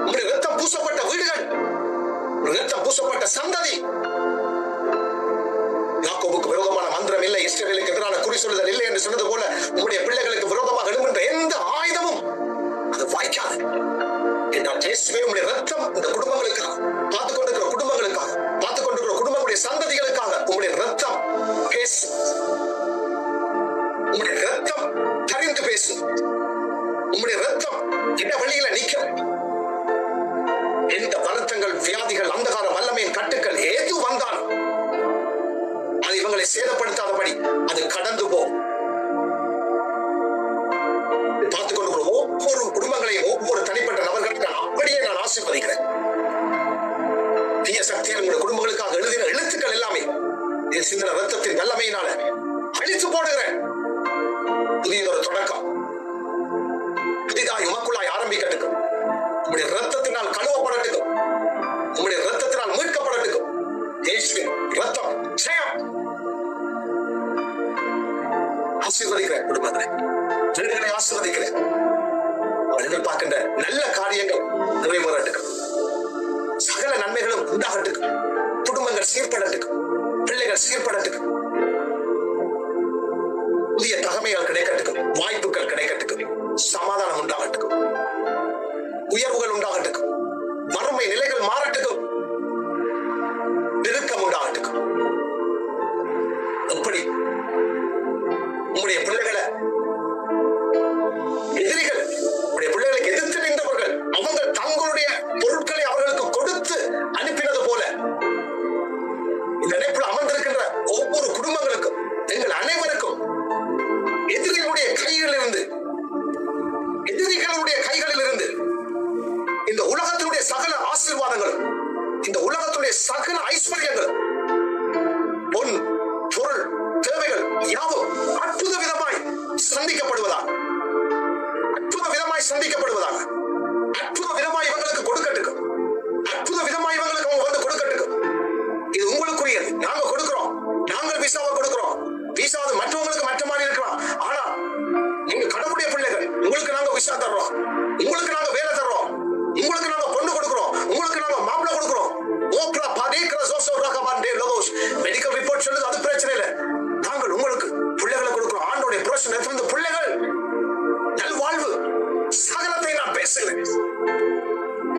உங்களுடைய ரத்தம் பூசப்பட்ட வீடுகள், ரத்தம் பூசப்பட்ட சந்ததி. யாக்கோபுக்கு விரோதமான மந்திரம் இல்லை, இஸ்ரவேலுக்கு எதிரான குறி சொல்லுதல் இல்லை என்று சொன்னது போல உங்களுடைய பிள்ளைகளுக்கு விரோதமாக எழுகின்ற எந்த ஆயுதமும் அது வாய்க்காது. என்றால் இயேசுவே உங்களுடைய ரத்தம் இந்த குடும்பங்களுக்காக, பார்த்துக் கொண்டிருக்கிற குடும்பங்களுக்காக, பார்த்துக் கொண்டிருக்கிற குடும்பங்களுடைய சந்ததிகளுக்காக உங்களுடைய ரத்தம் பேசும். உங்களுடைய ரத்தம் தரிந்து பேசும். உங்களுடைய ரத்தம் என்ன வழியில நிற்கும். எந்த வருத்தங்கள், வியாதிகள், அந்தகார வல்லமையின் கட்டுக்கள் ஏது வந்தாலும் அது இவங்களை சேதப்படுத்தாதபடி அது கடந்து போகும். பார்த்துக் கொண்டிருக்கிற ஒவ்வொரு குடும்பங்களையும், ஒவ்வொரு தனிப்பட்ட நபர்களுக்கு நான் அப்படியே நான் ஆசீர்வதிக்கிறேன். தீய சக்திகள் உங்களுடைய குடும்பங்களுக்காக எழுதின எழுத்துக்கள் எல்லாமே சிந்தின ரத்தத்தின் வல்லமையினால அழித்து போடுகிறேன். புதிய ஒரு தொடக்கம் புதிதாய் உமக்குள்ளாய் ஆரம்பிக்கட்டுக்கும். உங்களுடைய ரத்தத்தினால் கழுவப்படட்டுக்கும். உங்களுடைய ரத்தத்தினால் மீட்கப்படட்டுக்கும். இயேசுவின் ரத்தம் ஜெயம். ஆசீர்வதிக்கிறேன் குடும்பங்களை, வீடுகளை ஆசீர்வதிக்கிறேன். அவர்கள் பார்க்கின்ற நல்ல காரியங்கள் நிறைவேறட்டுக்கும். சகல நன்மைகளும் உண்டாகட்டுக்கும். குடும்பங்கள் சீர்படட்டுக்கும். பிள்ளைகள் சீர்படட்டுக்கும். புதிய தகமைகள் கிடைக்கட்டுக்கும். வாய்ப்புகள் கிடைக்கட்டுக்கும். சமாதானம் உண்டாகட்டுக்கும். உயர்வுகள் உண்டாகட்டுக்கும். வறுமை நிலைகள் மாறட்டுக்கும். நெருக்கம் உண்டாகட்டுக்கும். எப்படி உங்களுடைய பிள்ளைகளை எதிரிகள், உங்களுடைய பிள்ளைகளுக்கு எதிர்த்து நின்றவர்கள், அவங்க தங்களுடைய பொருட்களை அவர்களுக்கு கொடுத்து அனுப்பினது போல இந்த நினைப்பில் அமர்ந்திருக்கின்ற ஒவ்வொரு குடும்பங்களுக்கும், எங்கள் அனைவருக்கும் எதிரிகளுடைய கைகளிலிருந்து இந்த உலகத்தினுடைய சகல ஆசீர்வாதங்களும், இந்த உலகத்துடைய சகல ஐஸ்வர்யங்களும்